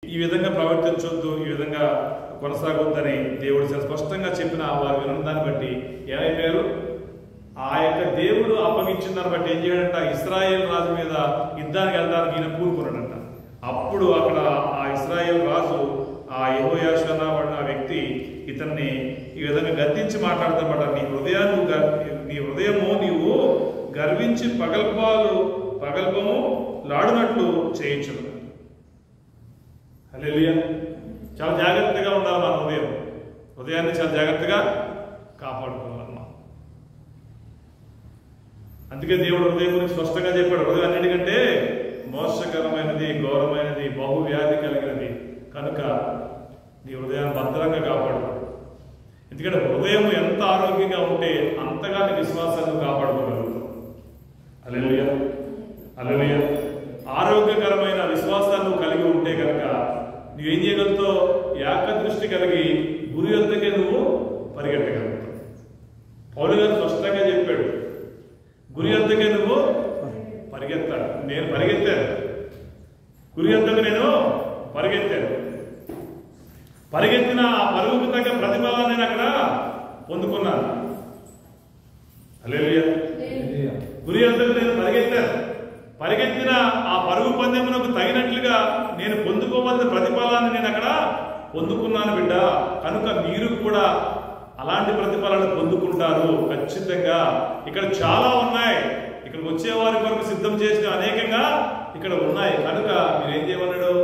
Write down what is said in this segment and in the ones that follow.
ఈ విధంగా ప్రవర్తించొద్దు, ఈ విధంగా కొనసాగొద్దని దేవుడు చాలా స్పష్టంగా చెప్పిన వారు విన్న దాన్ని బట్టి ఏమైపోయారు? ఆ యొక్క దేవుడు అప్పగించిన దాన్ని బట్టి ఏం చేయడంట, ఇశ్రాయేల్ రాజు మీద యుద్ధానికి వెళ్ళడానికి ఈయన కూరుకున్నాడంట. అప్పుడు అక్కడ ఆ ఇశ్రాయేల్ రాజు ఆ యెహోయాషా వాడిన వ్యక్తి ఇతన్ని ఈ విధంగా గద్దించి మాట్లాడుతామట, నీ హృదయము నీవు గర్వించి పగల్పము లాడునట్లు చేయించు. హల్లెలూయా. చాలా జాగ్రత్తగా ఉండాలి. మన హృదయాన్ని చాలా జాగ్రత్తగా కాపాడుకోవాలమ్మా. అందుకే దేవుడు హృదయం గురించి స్పష్టంగా చెప్పాడు. హృదయం అన్నిటికంటే మోసకరమైనది, ఘోరమైనది, బహువ్యాధి కలిగినది కనుక నీ హృదయాన్ని భద్రంగా కాపాడు. ఎందుకంటే హృదయం ఎంత ఆరోగ్యంగా ఉంటే అంతగా నీ విశ్వాసాన్ని కాపాడుకోగలుగుతావు. హల్లెలూయా, హల్లెలూయా. ఆరోగ్యకరమైన విశ్వాసాన్ని కలిగి ఉంటే కనుక నువ్వేం చేయగలుగుతావు? ఏకదృష్టి కలిగి గురి వద్దకే నువ్వు పరిగెట్టగలుగుతావు. పౌలు గారు స్పష్టంగా చెప్పాడు, గురి వద్దకే నువ్వు పరిగెత్తాడు. నేను పరిగెత్తాను, గురి వద్దకు నేను పరిగెత్తాను. పరిగెత్తిన ఆ పరుగుకు తగ్గ ప్రతిఫలాన్ని నేను అక్కడ పొందుకున్నాను. హల్లెలూయా. గురి వద్దకు నేను పరిగెత్తాను. పరిగెత్తిన ఆ పరుగు పందెమునకు తగినట్లుగా నేను పొందుకోవాల్సిన ప్రతిఫలాన్ని నేను అక్కడ పొందుకున్నాను బిడ్డ. కనుక మీరు కూడా అలాంటి ప్రతిఫలాన్ని పొందుకుంటారు ఖచ్చితంగా. ఇక్కడ చాలా ఉన్నాయి, ఇక్కడికి వచ్చేవారి కొరకు సిద్ధం చేసిన అనేకంగా ఇక్కడ ఉన్నాయి. కనుక మీరేం చేయమన్నాడు?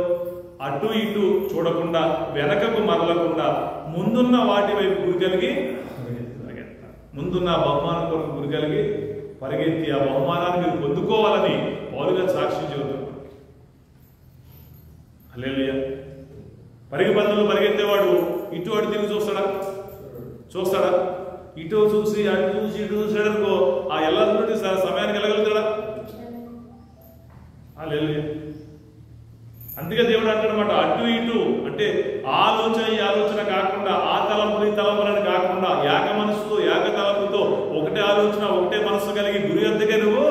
అటు ఇటు చూడకుండా, వెనకకు మరలకుండా ముందున్న వాటి వైపు గురికలిగి పరిగెత్తారు. ముందున్న బహుమానం కొరకు గురికలిగి పరిగెత్తి ఆ బహుమానాన్ని మీరు పొందుకోవాలని పౌలుగా సాక్ష్యం చెబుతున్నారు. హల్లెలూయా. పరిగి పందులు పరిగెత్తేవాడు ఇటు అటు తిరిగి చూస్తాడా? ఇటు చూసి అటు చూసి ఇటు చూసాడనుకో ఆ ఎల్లటి సమయానికి వెళ్ళగలుగుతాడా? హల్లెలూయా. అందుకే దేవుడు అంటాడనమాట, అటు ఇటు అంటే ఆలోచన ఈ ఆలోచన కాకుండా, ఆ తలంపులు ఈ తలంపులని కాకుండా, ఏక మనసుతో ఏక తలంపుతో ఒకటే ఆలోచన ఒకటే మనసు కలిగి గురి వద్దకే నువ్వు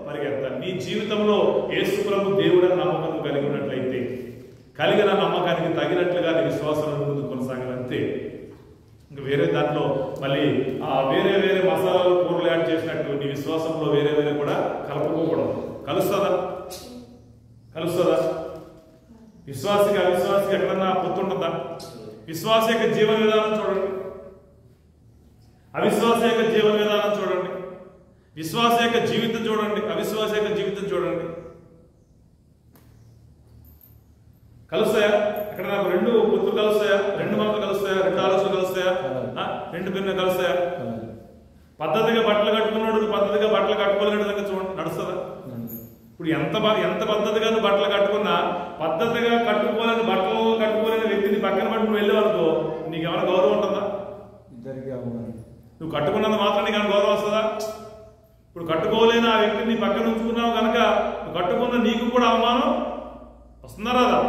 పరిగెత్తాలి. నీ జీవితంలో యేసు ప్రభు దేవుడని నమ్మకం కలిగి ఉన్నట్లయితే, కలిగిన నమ్మకానికి తగినట్లుగా నీ విశ్వాసం ముందు కొనసాగాలంతే. ఇంకా వేరే దాంట్లో మళ్ళీ వేరే వేరే మసాలాలు కూరలు యాడ్ చేసినట్టు నీ విశ్వాసంలో వేరే వేరే కూడా కలుపుకోకూడదు. కలుస్తుందా? విశ్వాసికి అవిశ్వాసికి ఎక్కడన్నా పొత్తుంటుందా? విశ్వాస యొక్క జీవన విధానం చూడండి, అవిశ్వాస యొక్క జీవన విధానం చూడండి. విశ్వాస యొక్క జీవితం చూడండి, అవిశ్వాస యొక్క జీవితం చూడండి. కలుస్తాయా? ఎక్కడ నాకు రెండు పొత్తులు కలుస్తాయా? రెండు మనసులు కలుస్తాయా? రెండు ఆలోచనలు కలుస్తాయా? రెండు భిన్న కలుస్తాయా? పద్ధతిగా బట్టలు కట్టుకున్నాడు పద్ధతిగా బట్టలు కట్టుకోలేడు చూడండి, నడుస్తుందా? ఇప్పుడు ఎంత పద్ధతిగా నువ్వు బట్టలు కట్టుకున్నా, పద్ధతిగా బట్టలు కట్టుకోలేని వ్యక్తిని పక్కన పట్టి నువ్వు వెళ్ళేవనుకో నీకేమైనా గౌరవం ఉంటుందా? నువ్వు కట్టుకున్నంత మాత్రం నీకు ఏమైనా గౌరవం వస్తుందా? ఇప్పుడు కట్టుకోలేని ఆ వ్యక్తిని పక్కన ఉంచుకున్నావు కనుక నువ్వు కట్టుకున్న నీకు కూడా అవమానం వస్తుందా రాదా?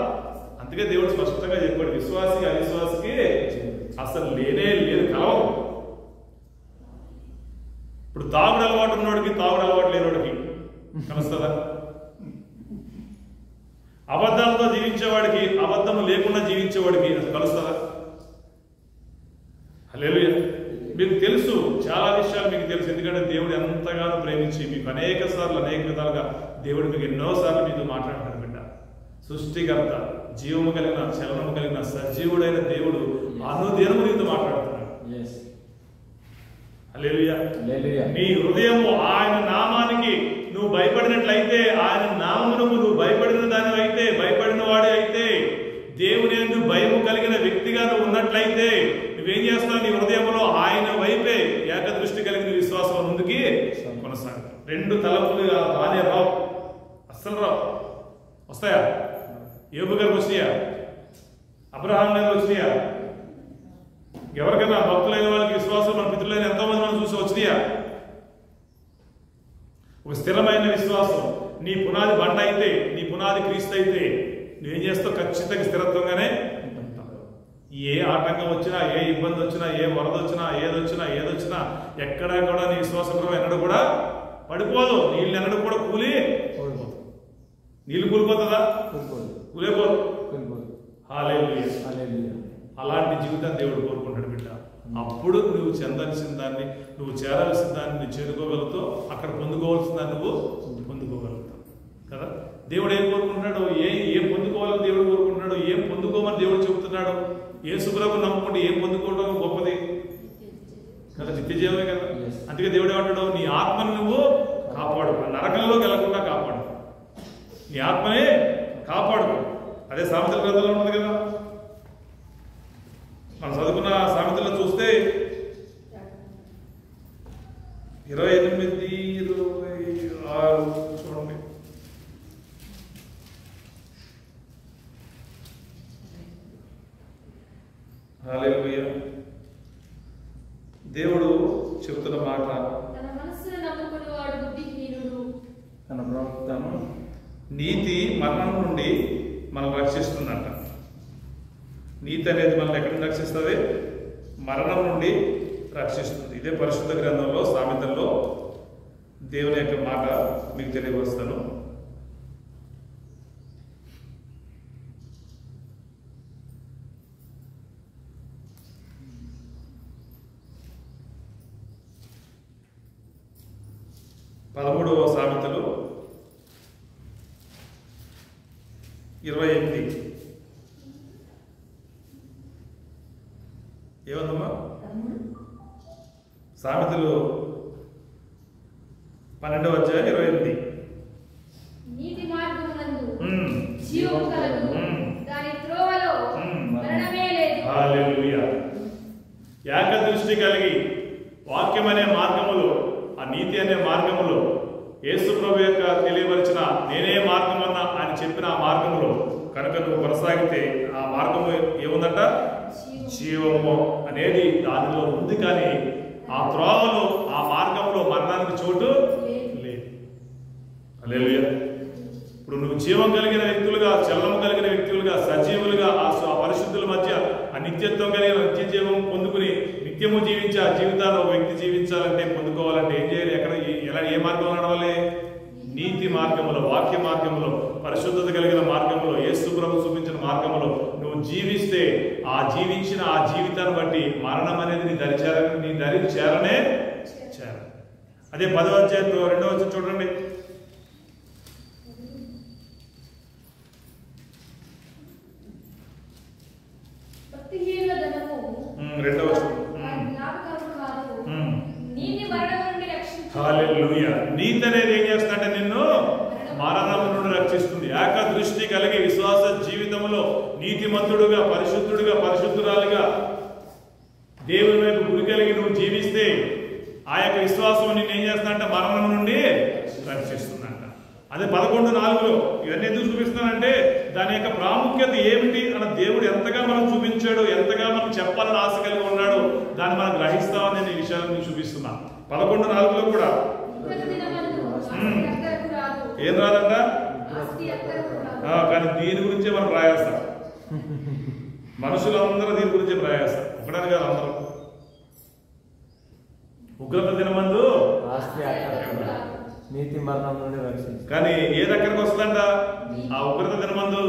అందుకే దేవుడు స్పష్టంగా చెప్పాడు, విశ్వాసికి అవిశ్వాసికి అసలు లేనే లేదు, కలవరు. ఇప్పుడు తాగుడు అలవాటు ఉన్నోడికి తాగుడు అలవాటు లేనివాడికి కలుస్తుందా? అబద్ధాలతో జీవించేవాడికి అబద్ధము లేకుండా జీవించేవాడికి అసలు కలుస్తుందా? హల్లెలూయా. మీకు తెలుసు, చాలా విషయాలు మీకు తెలుసు. ఎందుకంటే దేవుడు ఎంతగానో ప్రేమించి మీకు అనేక సార్లు అనేక విధాలుగా దేవుడు మీకు ఎన్నోసార్లు మీతో మాట్లాడతాడు బిడ్డ. సృష్టికర్త, జీవము కలిగిన చలనము కలిగిన సజీవుడైన దేవుడు అనుదినము నీతో మాట్లాడుతున్నాడు. హల్లెలూయా. నీ హృదయము ఆయన నామానికి నువ్వు భయపడినట్లయితే, ఆయన నామమునకు నువ్వు భయపడిన దాని అయితే, భయపడిన వాడి అయితే, దేవుని యందు భయము కలిగిన వ్యక్తిగా నువ్వు ఉన్నట్లయితే నువ్వేం చేస్తావు? నీ హృదయంలో ఆయన వైపే ఏకదృష్టి కలిగిన విశ్వాసం ముందుకి కొనసాగు. రెండు తలపులు రానే రావు, అస్సలు రావు. వస్తాయా? యోబు గారికి వచ్చినాయా? అబ్రహాం గారికి వచ్చినాయా? ఎవరికైనా భక్తులైన వాళ్ళకి విశ్వాసం మన పితృలైన ఎంతో మంది మనం చూసి వచ్చినాయా? ఒక స్థిరమైన విశ్వాసం. నీ పునాది బండ అయితే, నీ పునాది క్రీస్తు అయితే నువ్వేం చేస్తావు? ఖచ్చితంగా స్థిరత్వంగానే ఉంటావు. ఏ ఆటంకం వచ్చినా, ఏ ఇబ్బంది వచ్చినా, ఏ వరద వచ్చినా, ఏదొచ్చినా ఎక్కడా కూడా నీ విశ్వాసం ఎన్నడూ కూడా పడిపోదు. నీళ్ళు ఎన్నడూ కూడా నీళ్ళు కూలిపోతుందా? కూలిపోదు. హల్లెలూయా. అలాంటి జీవితం దేవుడు కోరుకుంటాడు బిడ్డ. అప్పుడు నువ్వు చెందాల్సిన దాన్ని, నువ్వు చేరాల్సిన దాన్ని నువ్వు చేరుకోగలుగుతావు. అక్కడ పొందుకోవాల్సిన దాన్ని నువ్వు పొందుకోగలుగుతావు కదా. దేవుడు ఏం కోరుకుంటున్నాడు? ఏం పొందుకోవాలని దేవుడు కోరుకుంటున్నాడు? ఏం పొందుకోమని దేవుడు చెబుతున్నాడు? యేసు ప్రభువుని నమ్ముకుంటే ఏం పొందుకోవడం గొప్పది కదా, నిత్య జీవమే కదా. అందుకే దేవుడు ఏమంటాడు? నీ ఆత్మను నువ్వు కాపాడు, నరకంలోకి వెళ్లకుండా కాపాడు, నీ ఆత్మనే కాపాడు. అదే సామెతల గ్రంథంలో ఉన్నది కదా. మనం చదువుకున్న సామెతల్లో చూస్తే 28:26 చూడండి. హల్లెలూయా. దేవుడు చెబుతున్న మాట, నీతి మరణం నుండి మనం రక్షిస్తుందంట. నీతి అనేది మనల్ని ఎక్కడి నుండి రక్షిస్తుంది? మరణం నుండి రక్షిస్తుంది. ఇదే పరిశుద్ధ గ్రంథంలో సామెతల్లో దేవుని యొక్క మాట మీకు తెలియవస్తాను. పదమూడవ సామెతలు 28 ఏమన్నా సామెతలు 12వ అధ్యాయం 28. నీతి మార్గమునందు జీవము కలదు, దాని త్రోవలో మరణమే లేదు. హల్లెలూయా. ఏకదృష్టి కలిగి వాక్యం అనే మార్గములో, ఆ నీతి అనే మార్గములో యేసు ప్రభు యొక్క తెలియవలసిన నేనే మార్గం అన్న ఆయన చెప్పిన ఆ మార్గములో కనుక నువ్వు కొనసాగితే ఆ మార్గము ఏముందంట? జీవము అనేది దానిలో ఉంది. కానీ ఆ త్రోవలో, ఆ మార్గంలో మరణానికి చోటు లేదు. హల్లెలూయా. ఇప్పుడు నువ్వు జీవం కలిగిన వ్యక్తులుగా, చలనం కలిగిన వ్యక్తులుగా, సజీవులుగా ఆ పరిశుద్ధుల మధ్య ఆ నిత్యత్వం కలిగిన నిత్య జీవం పొందుకుని నిత్యము జీవించే ఆ జీవితాన్ని ఒక వ్యక్తి జీవించాలంటే, పొందుకోవాలంటే ఏం చేయాలి? ఎక్కడ ఏ మార్గంలో నడవాలి? నీతి మార్గంలో, వాక్య మార్గంలో, పరిశుద్ధత కలిగిన మార్గంలో, యేసు ప్రభు చూపించిన మార్గంలో నువ్వు జీవిస్తే ఆ జీవించిన ఆ జీవితాన్ని బట్టి మరణం అనేది నీ దరి చేరనే చేర. అదే 10వ అధ్యాయం 2వ వచనం చూడండి. హల్లెలూయా. నీతి అనేది ఏం చేస్తుందంటే నిన్ను మరణం నుండి రక్షిస్తుంది. ఏకదృష్టి కలిగి విశ్వాస జీవితంలో నీతిమంతుడుగా, పరిశుద్ధుడుగా, పరిశుద్ధురాలుగా దేవుని వైపు గురి కలిగి నువ్వు జీవిస్తే ఆ యొక్క విశ్వాసం నిన్ను ఏం చేస్తుందంటే మరణం నుండి రక్షిస్తుందంట. అదే 11:4 ఇవన్నీ ఎందుకు చూపిస్తున్నానంటే దాని యొక్క ప్రాముఖ్యత ఏమిటి అన్న దేవుడు ఎంతగా మనం చూపించాడు, ఎంతగా మనం చెప్పాలని ఆశ కలిగి ఉన్నాడు, దాన్ని మనం గ్రహిస్తామని నేను ఈ విషయాలను చూపిస్తున్నా. 11:4 కూడా ఏం రాదంట? కానీ దీని గురించే మనం ప్రయాసం. మనుషులందరూ దీని గురించే ప్రయాసం. ఒకటాను కాదు, అందరూ. ఉగ్రత దినమందు నీతి మరణం నుండి రక్షించు. కానీ ఏది అక్కడికి వస్తుందంట? ఆ ఉగ్రత దినమందు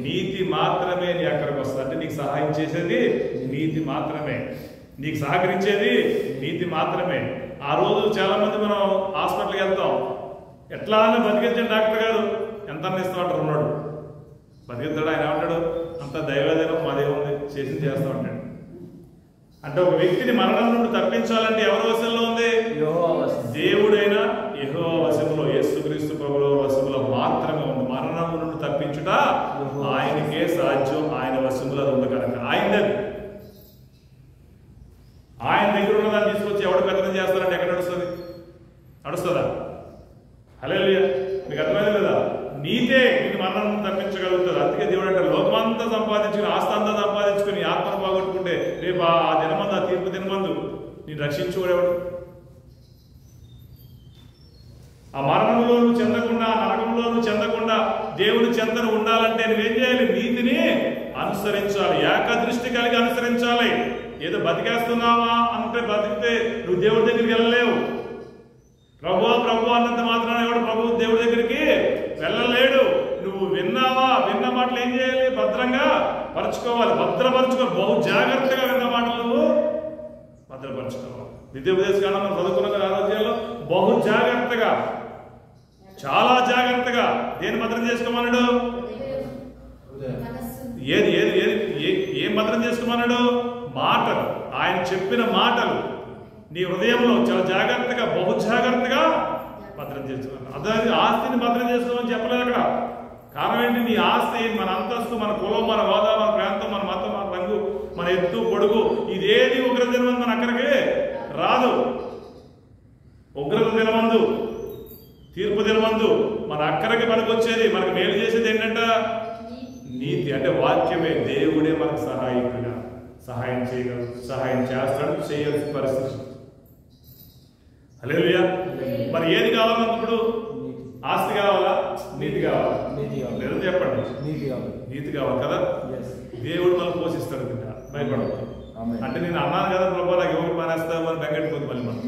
నీతి మాత్రమే నీ అక్కడికి వస్తుంది. అంటే నీకు సహాయం చేసేది నీతి మాత్రమే, నీకు సహకరించేది నీతి మాత్రమే. ఆ రోజు చాలా మంది మనం హాస్పిటల్కి వెళ్తాం, ఎట్లా అని బతికించండి డాక్టర్ గారు, ఎంత ఇస్తామంటారు. ఉన్నాడు బతికిస్తాడు, ఆయన ఏమంటాడు? అంత దైవదైనం మాదేముంది, చేసింది చేస్తా ఉంటాడు. అంటే ఒక వ్యక్తిని మరణం నుండి తప్పించాలంటే ఎవరి వశంలో ఉంది? దేవుడైన యెహోవా వశంలో, యేసుక్రీస్తు ప్రభువుల వశంలో మాత్రమే ఉంది. మరణం నుండి తప్పించుట ఆయనకే సాధ్యం, ఆయన వశంలో ఉంది కనుక ఆయనది. ఆయన దగ్గర ఉన్నదాన్ని తీసుకొచ్చి ఎవడు పెద్దనం చేస్తారంటే ఎక్కడ నడుస్తుంది? నడుస్తుందా? హల్లెలూయా. మీకు అర్థమైంది లేదా? నీతే ఇది మరణం తప్పించగలుగుతుంది. అందుకే దేవుడు అంటే లోకమంతా సంపాదించుకుని, ఆస్తి అంతా సంపాదించుకుని ఆత్మను పోగొట్టుకుంటే రేపు ఆ దినమందు, ఆ తీర్పు దినమందు నేను రక్షించుకోడేవాడు? ఆ మరణంలో నువ్వు చెందకుండా, నరకంలో నువ్వు చెందకుండా దేవుని చెంతను ఉండాలంటే నువ్వేం చేయాలి? నీతిని అనుసరించాలి, ఏకదృష్టి కలిగి అనుసరించాలి. ఏదో బతికేస్తున్నావా అంటే బతికితే నువ్వు దేవుడి దగ్గరికి వెళ్ళలేవు. ప్రభు ప్రభు అన్నంత మాత్రాన ఎవడు ప్రభు దేవుడి దగ్గరికి వెళ్ళలేడు. నువ్వు విన్నావా? విన్న మాటలు ఏం చేయాలి? భద్రంగా పరుచుకోవాలి, భద్రపరుచుకోవాలి. బహు జాగ్రత్తగా విన్న మాటలు నువ్వు భద్రపరుచుకోవాలి. విద్యోపదేశ కాలం మనం చదువుకున్న ఆరోగ్యాల్లో బహు జాగ్రత్తగా, చాలా జాగ్రత్తగా దేని భద్రం చేసుకోమన్నాడు? ఏది ఏది ఏది ఏం భద్రం చేసుకోమన్నాడు? మాటలు. ఆయన చెప్పిన మాటలు నీ హృదయంలో చాలా జాగ్రత్తగా, బహు జాగ్రత్తగా భద్రం చేసుకోవాలి. అదే ఆస్తిని భద్రం చేసుకోమని చెప్పలేదు అక్కడ. కారణం ఏంటి? నీ ఆస్తి, మన అంతస్తు, మన కులం, మన హోదా, మన ప్రాంతం, మన మతం, మన రంగు, మన ఎత్తు పొడుగు, ఇదేది ఉగ్రత దినమందు మన అక్కడికి రాదు. ఉగ్రత దినమందు, తీర్పు దినమందు మన అక్కడికి మనకు వచ్చేది, మనకు మేలు చేసేది ఏంటంట? నీతి. అంటే వాక్యమే. దేవుడే మనకు సహాయకుడిగా సహాయం చేయగలడు, సహాయం చేస్తాడు, చేయాల్సిన పరిస్థితి. హల్లెలూయా. మరి ఏది కావాలన్నప్పుడు? ఆస్తి కావాలా? నీతి కావాలా? లేదు చెప్పండి. నీతి కావాలి కదా. దేవుడు మనం పోషిస్తాడు బిడ్డ, భయపడదు. అంటే నేను అన్నాను కదా ప్రభా నాకు ఎవరు మానేస్తావు అని బెంగెట్టుకోదు మళ్ళీ మనం.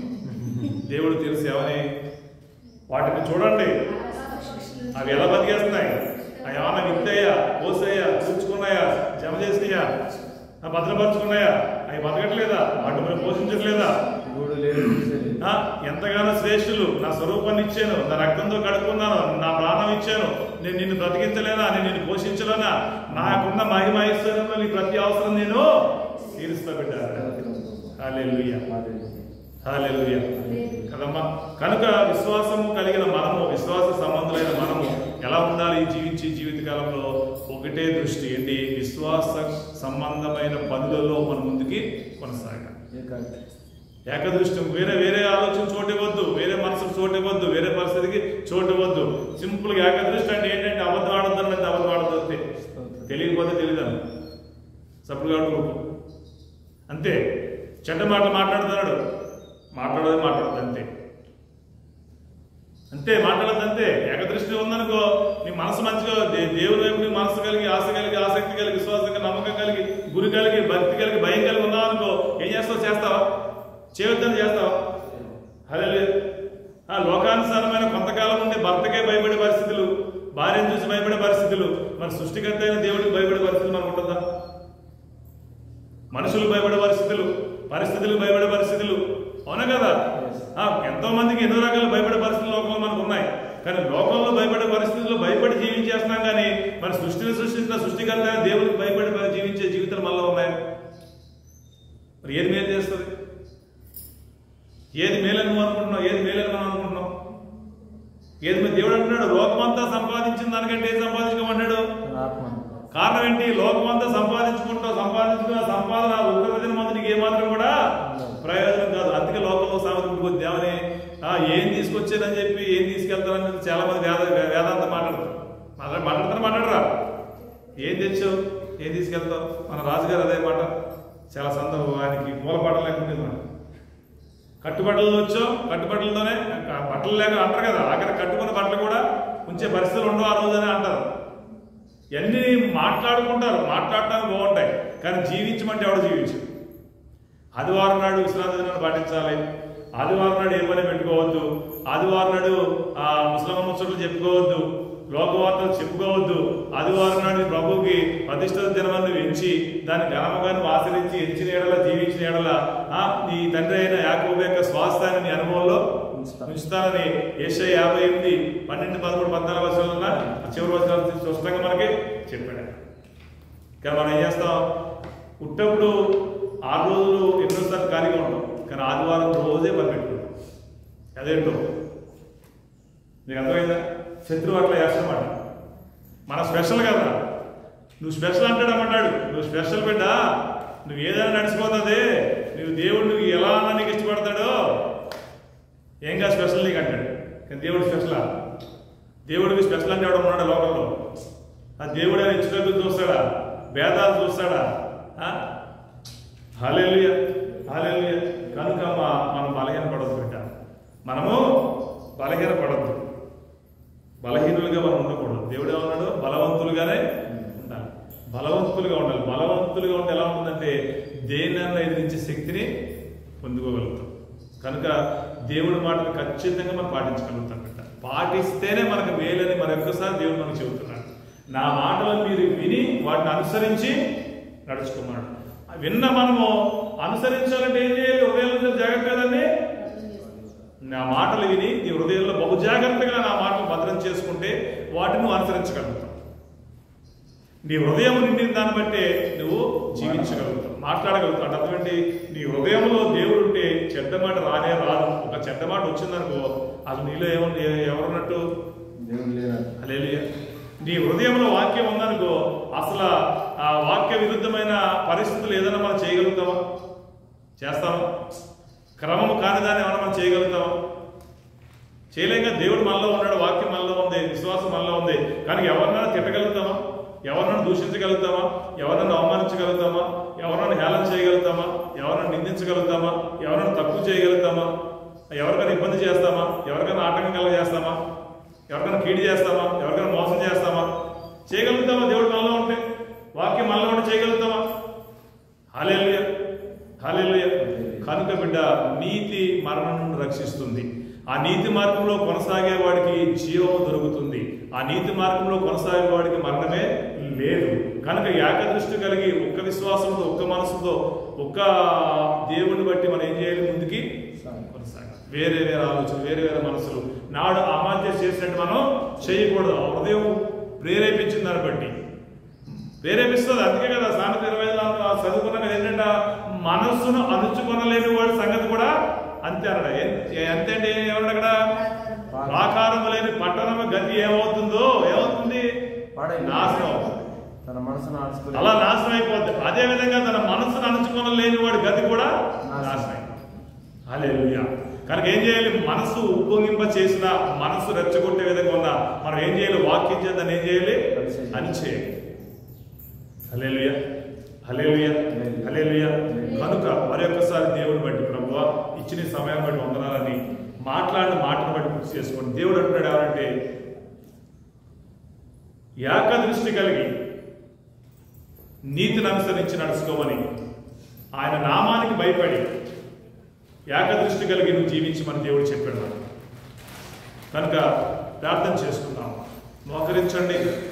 దేవుడు తెలుసు ఏమని. వాటిని చూడండి, అవి ఎలా బతికేస్తున్నాయి. అవి ఏమన్నా విత్తయ్యా, పోసయ్యా, కూర్చుకున్నాయా, జమ చేసినాయా, భద్రపరుచుకున్నాయా? అవి బతకట్లేదా? వాటి మనం పోషించట్లేదా? ఎంతగానో శ్రేష్ఠులు, నా స్వరూపాన్ని ఇచ్చాను, నా రక్తంతో కడుక్కున్నాను, నా ప్రాణం ఇచ్చాను, నేను నిన్ను బ్రతికించలేనా, నేను నిన్ను పోషించలేనా, నాకున్న మహిమ ఐశ్వర్యంలో నీ ప్రతి అవసరం నేను తీరుస్తా బిడ్డ. హల్లెలూయా, హల్లెలూయా కదమ్మా. కనుక విశ్వాసము కలిగిన మనము, విశ్వాస సంబంధులైన మనము ఎలా ఉండాలి జీవించే జీవితకాలంలో? ఒకటే దృష్టి ఏంటి? విశ్వాస సంబంధమైన పనులలో మన ముందుకి కొనసాగాలి. ఏకదృష్టి. వేరే వేరే ఆలోచన చోటివ్వద్దు, వేరే మనసుకు చోటివ్వద్దు, వేరే పరిస్థితికి చోటివ్వద్దు. సింపుల్ గా ఏకదృష్టి అంటే ఏంటంటే అబద్ధం ఆడద్దని, అబద్ధం ఆడద్దు, తెలియకపోతే తెలియదాను సప్పుడు కాడు అంతే. చెడ్డ మాటలు మాట్లాడుతున్నాడు, మాట్లాడదు అంతే అంతే, మాట్లాడద్దు అంతే. ఏకదృష్టి ఉందనుకో, నీ మనసు మంచిగా దేవుని వైపు నీ మనసు కలిగి, ఆశ కలిగి, ఆసక్తి కలిగి, విశ్వాసంగా, నమ్మకం కలిగి, గురి కలిగి, భక్తి కలిగి, భయం కలిగి ఉన్నావు అనుకో, ఏం చేస్తావు? చేస్తావా? చేయొద్దని చేస్తావా? హల్లెలూయా. లోకానుసారమైన కొంతకాలం ఉండే భర్తకే భయపడే పరిస్థితులు, భార్యను చూసి భయపడే పరిస్థితులు, మన సృష్టికర్త అయిన దేవుడికి భయపడే పరిస్థితులు మనకు ఉంటుందా? మనుషులు భయపడే పరిస్థితులు, పరిస్థితులకు భయపడే పరిస్థితులు, అవునా కదా? ఎంతో మందికి ఎన్నో రకాల భయపడే పరిస్థితులు లోకంలో మనకు ఉన్నాయి. కానీ లోకంలో భయపడే పరిస్థితుల్లో భయపడి జీవించేస్తున్నాం. కానీ మన సృష్టిని సృష్టించిన సృష్టికర్త దేవుడికి భయపడి జీవించే జీవితాలు మనలో ఉన్నాయి. మరి ఏది మేలు చేస్తుంది? ఏది మేలని నువ్వు అనుకుంటున్నావు? ఏది మేలని మనం అనుకుంటున్నాం? ఏది మీద దేవుడు అంటున్నాడు? లోకమంతా సంపాదించిన దానికంటే ఏది సంపాదించుకోమన్నాడు? కారణం ఏంటి? లోకమంతా సంపాదించుకున్న సంపాదన ఉగ్రదిన మందికి ఏమాత్రం కూడా ప్రయోజనం కాదు. అందుకే లోకంలో సామెత దేవని ఏం తీసుకొచ్చేదని చెప్పి ఏం తీసుకెళ్తారని చాలా మంది వేదాంతం మాట్లాడరా? ఏం తెచ్చావు, ఏం తీసుకెళ్తావు? మన రాజుగారు అదే మాట చాలా సందర్భం, ఆయనకి మూలపాటలు లేకుండా మాట. కట్టుబట్టలు వచ్చావు, కట్టుబట్టలతోనే బట్టలు లేక అంటారు కదా, అక్కడ కట్టుకున్న బట్టలు కూడా ఉంచే పరిస్థితులు ఉండవు ఆ రోజునే అంటారు. ఇవన్నీ మాట్లాడుకుంటారు, మాట్లాడటానికి బాగుంటాయి, కానీ జీవించమంటే ఎవడు జీవించు. ఆదివారం నాడు విశ్రాంతి దినాన్ని పాటించాలి, ఆదివారం నాడు ఏ పని పెట్టుకోవద్దు, ఆదివారం నాడు ముస్లిం ముచ్చట్లు చెప్పుకోవద్దు, లోకవార్తలు చెప్పుకోవద్దు. ఆదివారం నాడు ప్రభువుకి ప్రతిష్ఠిత దినమని ఎంచి దాన్ని ఘనముగాను ఆచరించి ఎంచిన ఏడల, జీవించిన ఏడల నీ తండ్రి అయిన యాకోబు యొక్క స్వాస్థాన్ని నీ అనుభవంలో ఉంచుతానని యెషయా 58, 12, 13, 14 వచనాలన్నా చివరి వచనాలు స్పష్టంగా మనకి చెప్పాడు. కానీ మనం ఏం చేస్తాం? పుట్టప్పుడు 6 రోజులు ఎన్నోసార్లు ఖాళీగా ఉంటాం, కానీ ఆదివారం రోజే పని పెట్టుకుంటాం. అదేంటో నీకు అర్థమైందా? శత్రువు అట్లా చేస్తామాట. మన స్పెషల్ కదా, నువ్వు స్పెషల్ అంటాడమంటాడు. నువ్వు స్పెషల్ బిడ్డ, నువ్వు ఏదైనా నడిచిపోతుంది. నువ్వు దేవుడు నువ్వు ఎలా అన్నా నీకు ఇష్టపడతాడో ఏంగా స్పెషల్ నీకు అంటాడు. కానీ దేవుడు స్పెషలా? దేవుడికి స్పెషల్ అంటే ఎవడు ఉన్నాడు లోకంలో? ఆ దేవుడు ఆయన ఇచ్చినట్టు చూస్తాడా? భేదాలు చూస్తాడా? హల్లెలూయా, హల్లెలూయా. కనుక మనం బలహీనపడద్దు బిడ్డ, మనము బలహీనపడద్దు, బలహీనులుగా మనం ఉండకూడదు. దేవుడు ఏమన్నాడు? బలవంతులుగానే ఉండాలి, బలవంతులుగా ఉండాలి. బలవంతులుగా ఉంటే ఎలా ఉంటుందంటే దేన్నైనా ఎదిరించే శక్తిని పొందుకోగలుగుతాం. కనుక దేవుడి మాటను ఖచ్చితంగా మనం పాటించగలుగుతాం బిడ్డ. పాటిస్తేనే మనకు మేలని మన ఒక్కసారి దేవుడు మనకు చెబుతున్నాడు. నా మాటలు మీరు విని వాటిని అనుసరించి నడుచుకోమన్నాడు. విన్న మనము అనుసరించాలంటే ఏం చేయాలి? హృదయంలో జాగ్రత్త కదండి. నా మాటలు విని నీ హృదయంలో బహు జాగ్రత్తగా నా మాటలు భద్రం చేసుకుంటే వాటిని నువ్వు అనుసరించగలుగుతావు. నీ హృదయం నిండిన దాన్ని బట్టే నువ్వు జీవించగలుగుతావు, మాట్లాడగలుగుతావు. అంటే అటువంటి నీ హృదయంలో దేవుడు ఉంటే చెడ్డ మాట రానే రాదు. ఒక చెడ్డ మాట వచ్చిందనుకో అసలు నీలో ఎవరున్నట్టు? హల్లెలూయా. నీ హృదయంలో వాక్యం ఉందనుకో అసలు ఆ వాక్య విరుద్ధమైన పరిస్థితులు ఏదైనా మనం చేయగలుగుతామా? చేస్తామా? క్రమము కాని దాన్ని ఏమన్నా మనం చేయగలుగుతామా? చేయలేక దేవుడు మనలో ఉన్నాడు, వాక్యం మనలో ఉంది, విశ్వాసం మనలో ఉంది. కానీ ఎవరినైనా తిట్టగలుగుతామా? ఎవరినైనా దూషించగలుగుతామా? ఎవరినైనా అవమానించగలుగుతామా? ఎవరినైనా హేళన చేయగలుగుతామా? ఎవరైనా నిందించగలుగుతామా? ఎవరైనా తక్కువ చేయగలుగుతామా? ఎవరికైనా ఇబ్బంది చేస్తామా? ఎవరికైనా ఆటంకం కలగజేస్తామా? ఎవరికైనా కీడు చేస్తామా? ఎవరికైనా మోసం చేస్తామా? చేయగలుగుతామా? దేవుడు మనలో ఉంటే, వాక్యం మనలో ఉంటే చేయగలుగుతామా? హల్లెలూయా, హల్లెలూయా. కనుక బిడ్డ, నీతి మరణం నుండి రక్షిస్తుంది. ఆ నీతి మార్గంలో కొనసాగే వాడికి జీవము దొరుకుతుంది. ఆ నీతి మార్గంలో కొనసాగే వాడికి మరణమే లేదు. కనుక ఏకదృష్టి కలిగి ఒక్క విశ్వాసంతో, ఒక్క మనసుతో, ఒక్క దేవుడిని బట్టి మనం ఏం చేయాలి? ముందుకి కొనసాగాలి. వేరే వేరే ఆలోచనలు, వేరే వేరే మనసులు నాడు అమాత్య చేసినట్టు మనం చేయకూడదు. హృదయం ప్రేరేపించిన దాన్ని బట్టి ప్రేరేపిస్తుంది. అందుకే కదా సామెత 25 చదువుకున్నాక ఏంటంటే మనస్సును అణుచుకొనలేని వాడి సంగతి కూడా అంతే అన్నాడు. అంతే అంటే ఏమన్నా అక్కడ? ఆకారం లేని పట్టణం గతి ఏమవుతుందో ఏమవుతుంది? నాశనం. అలా నాశనం అయిపోద్ది. అదే విధంగా తన మనస్సును అణుచుకొనలేని వాడి గతి కూడా నాశనం అయిపోతుంది. హల్లెలూయా. కనుక ఏం చేయాలి? మనసు ఉప్పొంగింప చేసిన, మనసు రెచ్చగొట్టే విధంగా ఉన్న మనం ఏం చేయాలి? వాక్యం చేద్దాన్ని ఏం చేయాలి? అని చేయాలి. హల్లెలూయా, హల్లెలూయా, హల్లెలూయా. కనుక మరొకసారి దేవుని బట్టి ప్రభువా ఇచ్చిన సమయం బట్టి వందనాలని మాట్లాడిన మాటను బట్టి గుర్తు చేసుకోండి. దేవుడు అంటున్నాడు ఏమంటే ఏకదృష్టి కలిగి నీతిని అనుసరించి నడుచుకోమని, ఆయన నామానికి భయపడి ఏకదృష్టి కలిగి నువ్వు జీవించమని దేవుడు చెప్పాడు. కనుక ప్రార్థన చేసుకుందాం. మోకరించండి.